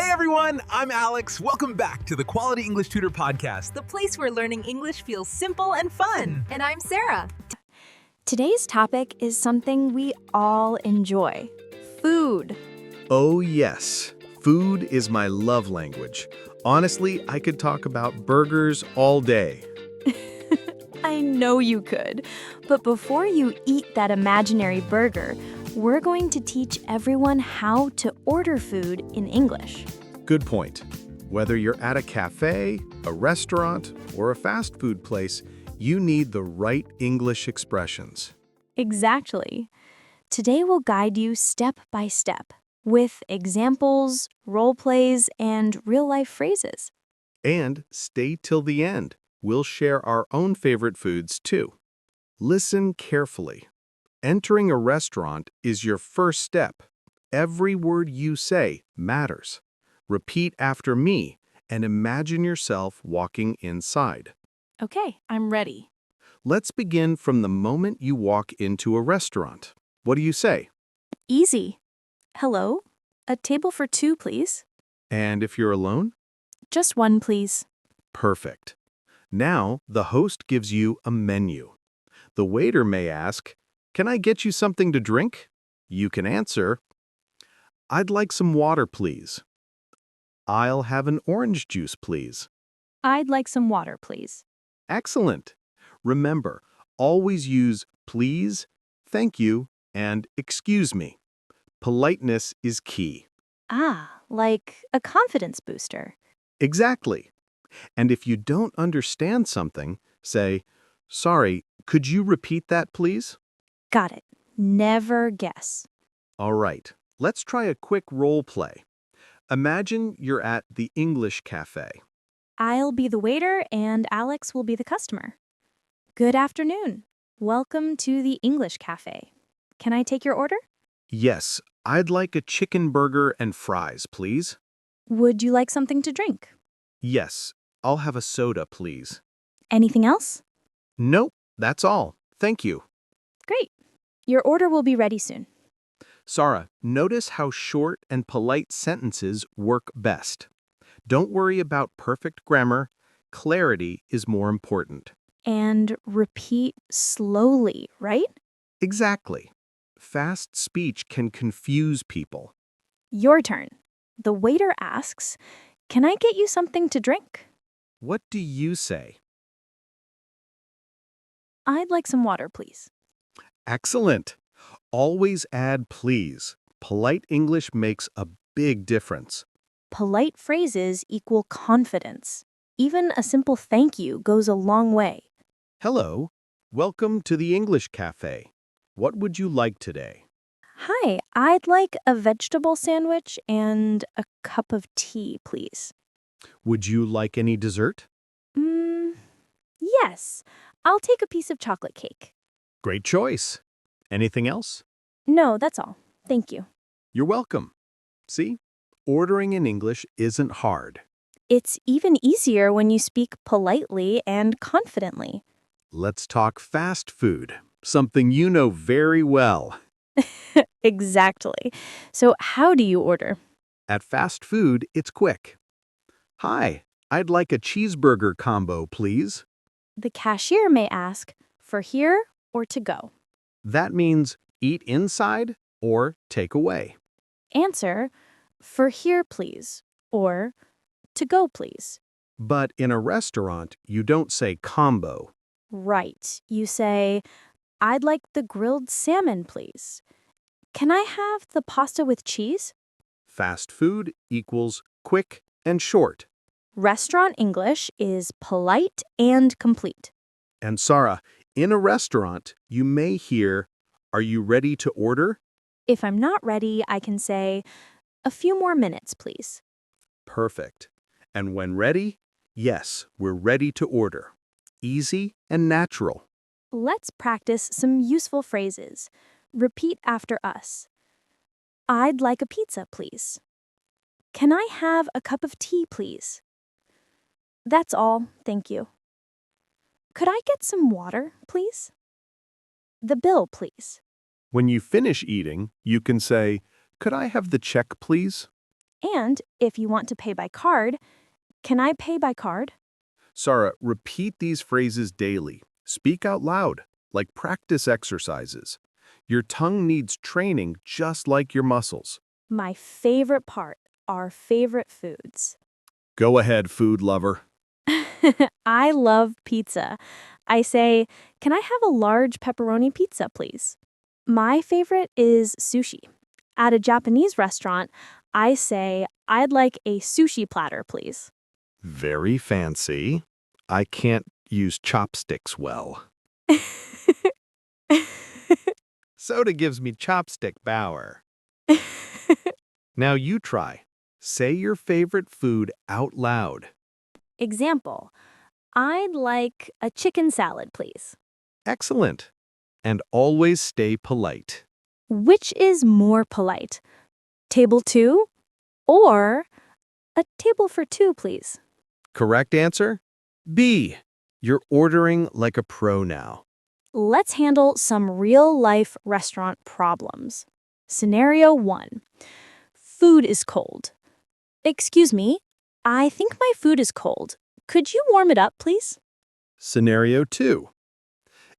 Hey everyone, I'm Alex. Welcome back to the Quality English Tutor podcast. The place where learning English feels simple and fun. And I'm Sara. Today's topic is something we all enjoy: food. Oh yes, food is my love language. Honestly, I could talk about burgers all day. I know you could, but before you eat that imaginary burger, we're going to teach everyone how to order food in English. Good point. Whether you're at a cafe, a restaurant, or a fast food place, you need the right English expressions. Exactly. Today we'll guide you step by step with examples, role plays, and real-life phrases. And stay till the end. We'll share our own favorite foods too. Listen carefully. Entering a restaurant is your first step. Every word you say matters. Repeat after me and imagine yourself walking inside. Okay, I'm ready. Let's begin from the moment you walk into a restaurant. What do you say? Easy. Hello, a table for two, please. And if you're alone? Just one, please. Perfect. Now, the host gives you a menu. The waiter may ask, "Can I get you something to drink?" You can answer, "I'd like some water, please." "I'll have an orange juice, please." I'd like some water, please. Excellent. Remember, always use please, thank you, and excuse me. Politeness is key. Ah, like a confidence booster. Exactly. And if you don't understand something, say, "Sorry, could you repeat that, please?" Got it. Never guess. All right, let's try a quick role play. Imagine you're at the English cafe. I'll be the waiter and Alex will be the customer. Good afternoon. Welcome to the English cafe. Can I take your order? Yes, I'd like a chicken burger and fries, please. Would you like something to drink? Yes, I'll have a soda, please. Anything else? Nope, that's all. Thank you. Great. Your order will be ready soon. Sara, notice how short and polite sentences work best. Don't worry about perfect grammar. Clarity is more important. And repeat slowly, right? Exactly. Fast speech can confuse people. Your turn. The waiter asks, "Can I get you something to drink?" What do you say? I'd like some water, please. Excellent. Always add please. Polite English makes a big difference. Polite phrases equal confidence. Even a simple thank you goes a long way. Hello. Welcome to the English Cafe. What would you like today? Hi, I'd like a vegetable sandwich and a cup of tea, please. Would you like any dessert? Yes. I'll take a piece of chocolate cake. Great choice. Anything else? No, that's all. Thank you. You're welcome. See? Ordering in English isn't hard. It's even easier when you speak politely and confidently. Let's talk fast food, something you know very well. Exactly. So how do you order? At fast food, it's quick. "Hi, I'd like a cheeseburger combo, please." The cashier may ask, "For here or to go?" That means eat inside or take away. Answer, "For here, please," or "To go, please." But in a restaurant, you don't say combo. Right. You say, "I'd like the grilled salmon, please. Can I have the pasta with cheese?" Fast food equals quick and short. Restaurant English is polite and complete. And Sara, in a restaurant, you may hear, "Are you ready to order?" If I'm not ready, I can say, "A few more minutes, please." Perfect. And when ready, yes, we're ready to order. Easy and natural. Let's practice some useful phrases. Repeat after us. I'd like a pizza, please. Can I have a cup of tea, please? That's all, thank you. Could I get some water, please? The bill, please. When you finish eating, you can say, "Could I have the check, please?" And if you want to pay by card, can I pay by card? Sara, repeat these phrases daily. Speak out loud, like practice exercises. Your tongue needs training just like your muscles. My favorite part are favorite foods. Go ahead, food lover. I love pizza. I say, can I have a large pepperoni pizza, please? My favorite is sushi. At a Japanese restaurant, I say, I'd like a sushi platter, please. Very fancy. I can't use chopsticks well. Soda gives me chopstick power. Now you try. Say your favorite food out loud. Example, I'd like a chicken salad, please. Excellent. And always stay polite. Which is more polite? Table 2 or a table for 2, please? Correct answer? B. You're ordering like a pro now. Let's handle some real-life restaurant problems. Scenario 1. Food is cold. Excuse me, I think my food is cold. Could you warm it up, please? Scenario 2.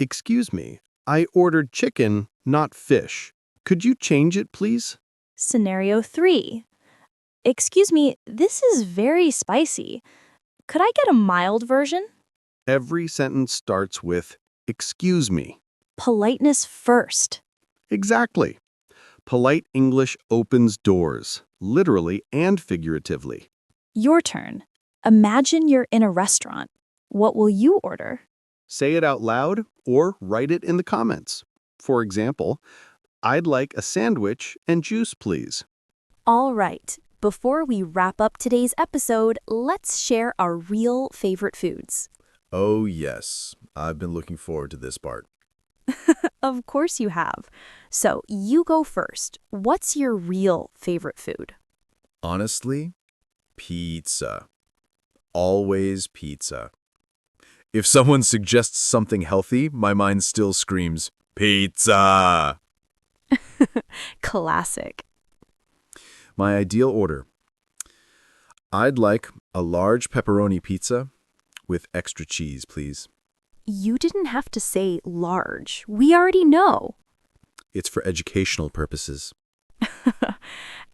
Excuse me, I ordered chicken, not fish. Could you change it, please? Scenario 3. Excuse me, this is very spicy. Could I get a mild version? Every sentence starts with, excuse me. Politeness first. Exactly. Polite English opens doors, literally and figuratively. Your turn. Imagine you're in a restaurant. What will you order? Say it out loud or write it in the comments. For example, I'd like a sandwich and juice, please. All right. Before we wrap up today's episode, let's share our real favorite foods. Oh, yes. I've been looking forward to this part. Of course you have. So you go first. What's your real favorite food? Honestly, pizza. Always pizza. If someone suggests something healthy, my mind still screams, pizza! Classic. My ideal order. I'd like a large pepperoni pizza with extra cheese, please. You didn't have to say large. We already know. It's for educational purposes.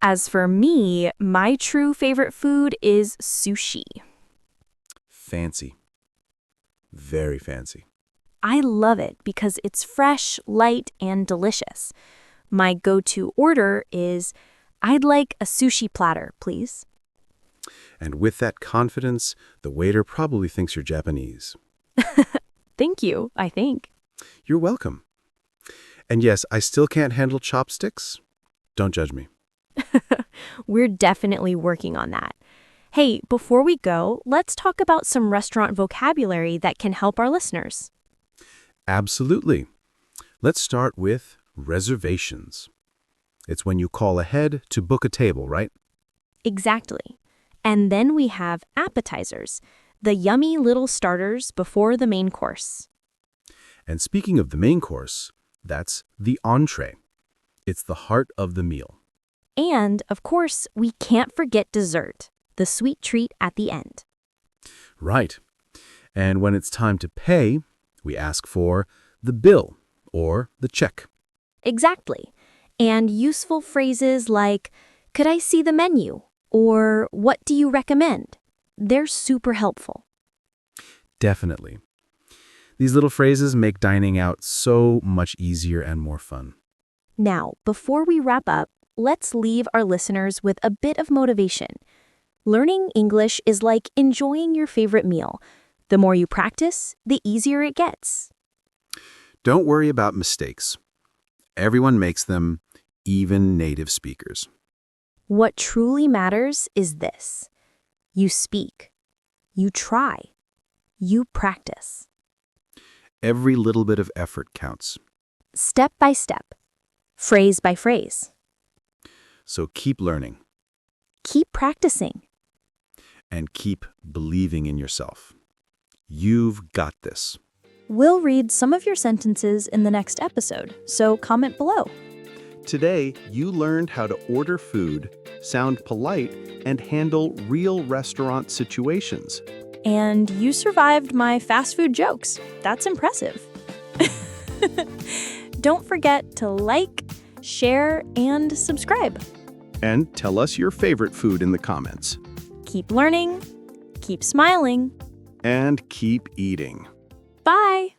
As for me, my true favorite food is sushi. Fancy. Very fancy. I love it because it's fresh, light, and delicious. My go-to order is, I'd like a sushi platter, please. And with that confidence, the waiter probably thinks you're Japanese. Thank you, I think. You're welcome. And yes, I still can't handle chopsticks. Don't judge me. We're definitely working on that. Hey, before we go, let's talk about some restaurant vocabulary that can help our listeners. Absolutely. Let's start with reservations. It's when you call ahead to book a table, right? Exactly. And then we have appetizers, the yummy little starters before the main course. And speaking of the main course, that's the entree. It's the heart of the meal. And, of course, we can't forget dessert, the sweet treat at the end. Right. And when it's time to pay, we ask for the bill or the check. Exactly. And useful phrases like, could I see the menu? Or what do you recommend? They're super helpful. Definitely. These little phrases make dining out so much easier and more fun. Now, before we wrap up, let's leave our listeners with a bit of motivation. Learning English is like enjoying your favorite meal. The more you practice, the easier it gets. Don't worry about mistakes. Everyone makes them, even native speakers. What truly matters is this. You speak. You try. You practice. Every little bit of effort counts. Step by step. Phrase by phrase. So keep learning Keep practicing. and keep believing in yourself. You've got this. We'll read some of your sentences in the next episode, so comment below. Today, you learned how to order food, sound polite, and handle real restaurant situations. And you survived my fast food jokes. That's impressive. Don't forget to like, share, and subscribe. And tell us your favorite food in the comments. Keep learning, keep smiling. And keep eating. Bye!